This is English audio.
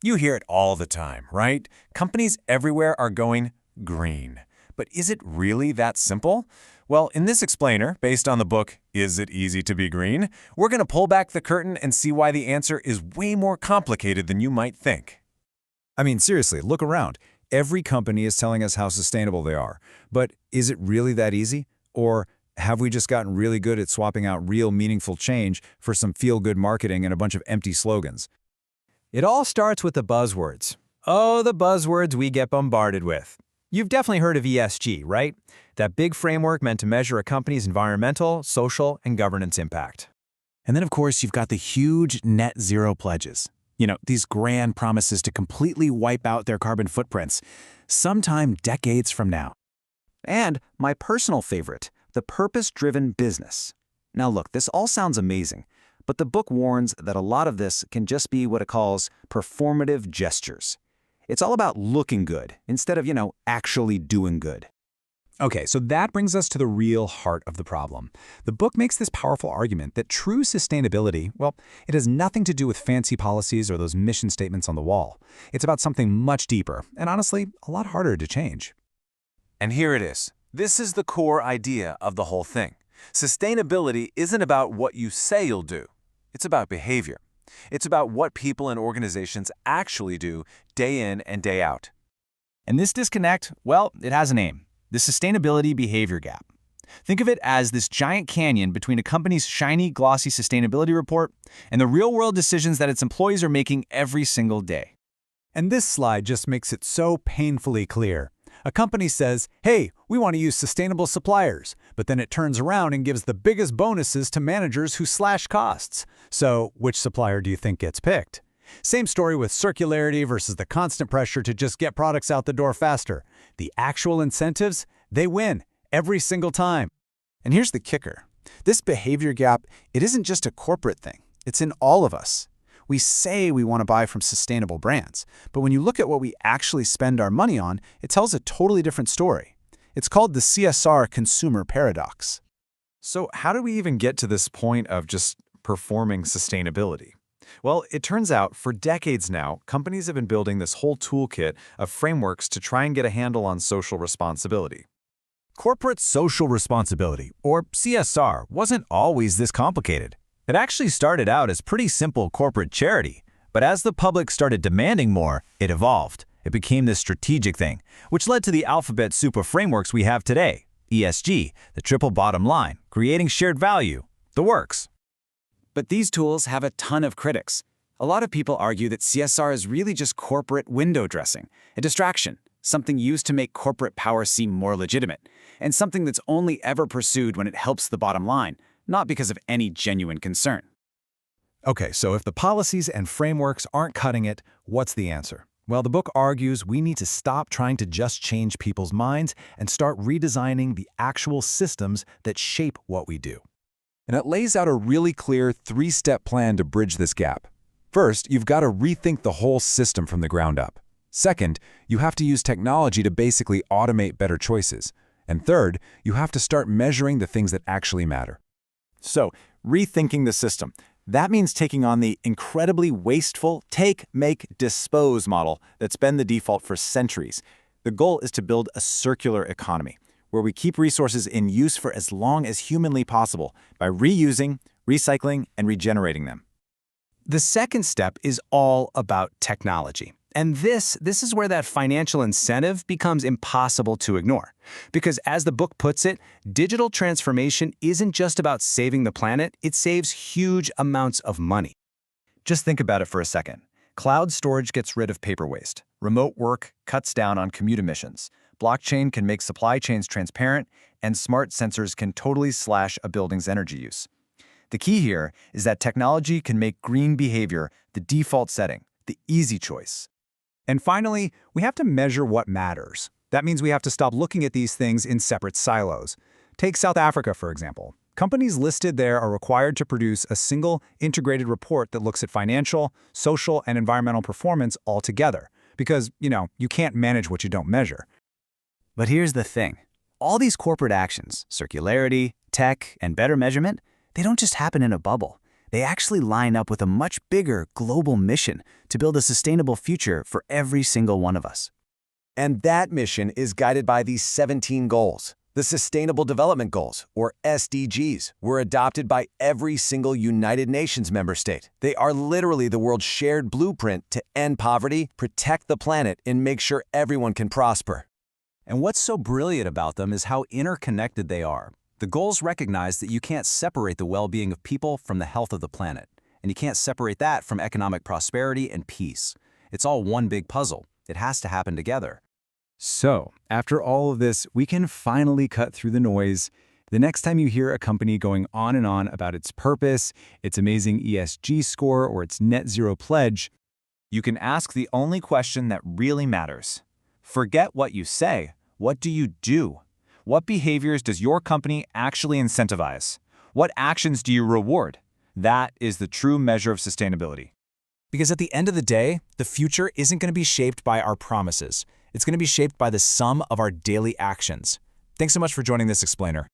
You hear it all the time, right? Companies everywhere are going green. But is it really that simple? Well, in this explainer, based on the book, Is It Easy to Be Green?, we're going to pull back the curtain and see why the answer is way more complicated than you might think. I mean, seriously, look around. Every company is telling us how sustainable they are. But is it really that easy? Or have we just gotten really good at swapping out real meaningful change for some feel-good marketing and a bunch of empty slogans? It all starts with the buzzwords. Oh, the buzzwords we get bombarded with. You've definitely heard of ESG, right? That big framework meant to measure a company's environmental, social, and governance impact. And then, of course, you've got the huge net zero pledges. These grand promises to completely wipe out their carbon footprints, sometime decades from now. And my personal favorite, the purpose-driven business. Now look, this all sounds amazing, but the book warns that a lot of this can just be what it calls performative gestures. It's all about looking good instead of, actually doing good. Okay, so that brings us to the real heart of the problem. The book makes this powerful argument that true sustainability, well, it has nothing to do with fancy policies or those mission statements on the wall. It's about something much deeper and honestly, a lot harder to change. And here it is. This is the core idea of the whole thing. Sustainability isn't about what you say you'll do. It's about behavior. It's about what people and organizations actually do day in and day out. And this disconnect, well, it has a name. The sustainability behavior gap. Think of it as this giant canyon between a company's shiny, glossy sustainability report and the real-world decisions that its employees are making every single day. And this slide just makes it so painfully clear. A company says, hey, we want to use sustainable suppliers, but then it turns around and gives the biggest bonuses to managers who slash costs. So which supplier do you think gets picked? Same story with circularity versus the constant pressure to just get products out the door faster. The actual incentives, they win every single time. And here's the kicker. This behavior gap, it isn't just a corporate thing. It's in all of us. We say we want to buy from sustainable brands, but when you look at what we actually spend our money on, it tells a totally different story. It's called the CSR consumer paradox. So how do we even get to this point of just performing sustainability? Well, it turns out for decades now, companies have been building this whole toolkit of frameworks to try and get a handle on social responsibility. Corporate social responsibility, or CSR, wasn't always this complicated. It actually started out as pretty simple corporate charity, but as the public started demanding more, it evolved. It became this strategic thing, which led to the alphabet soup of frameworks we have today. ESG, the triple bottom line, creating shared value, the works. But these tools have a ton of critics. A lot of people argue that CSR is really just corporate window dressing, a distraction, something used to make corporate power seem more legitimate, and something that's only ever pursued when it helps the bottom line, not because of any genuine concern. Okay, so if the policies and frameworks aren't cutting it, what's the answer? Well, the book argues we need to stop trying to just change people's minds and start redesigning the actual systems that shape what we do. And it lays out a really clear three-step plan to bridge this gap. First, you've got to rethink the whole system from the ground up. Second, you have to use technology to basically automate better choices. And third, you have to start measuring the things that actually matter. So, rethinking the system. That means taking on the incredibly wasteful take, make, dispose model that's been the default for centuries. The goal is to build a circular economy, where we keep resources in use for as long as humanly possible by reusing, recycling, and regenerating them. The second step is all about technology. And this is where that financial incentive becomes impossible to ignore. Because as the book puts it, digital transformation isn't just about saving the planet, it saves huge amounts of money. Just think about it for a second. Cloud storage gets rid of paper waste. Remote work cuts down on commute emissions. Blockchain can make supply chains transparent, and smart sensors can totally slash a building's energy use. The key here is that technology can make green behavior the default setting, the easy choice. And finally, we have to measure what matters. That means we have to stop looking at these things in separate silos. Take South Africa, for example. Companies listed there are required to produce a single integrated report that looks at financial, social, and environmental performance all together. Because, you can't manage what you don't measure. But here's the thing. All these corporate actions, circularity, tech, and better measurement, they don't just happen in a bubble. they actually line up with a much bigger global mission to build a sustainable future for every single one of us. And that mission is guided by these 17 goals. The Sustainable Development Goals, or SDGs, were adopted by every single United Nations member state. They are literally the world's shared blueprint to end poverty, protect the planet, and make sure everyone can prosper. And what's so brilliant about them is how interconnected they are. The goals recognize that you can't separate the well-being of people from the health of the planet, and you can't separate that from economic prosperity and peace. It's all one big puzzle. It has to happen together. So, after all of this, we can finally cut through the noise. The next time you hear a company going on and on about its purpose, its amazing ESG score, or its net zero pledge, You can ask the only question that really matters. Forget what you say. What do you do? What behaviors does your company actually incentivize? What actions do you reward? That is the true measure of sustainability. Because at the end of the day, the future isn't going to be shaped by our promises. It's going to be shaped by the sum of our daily actions. Thanks so much for joining this explainer.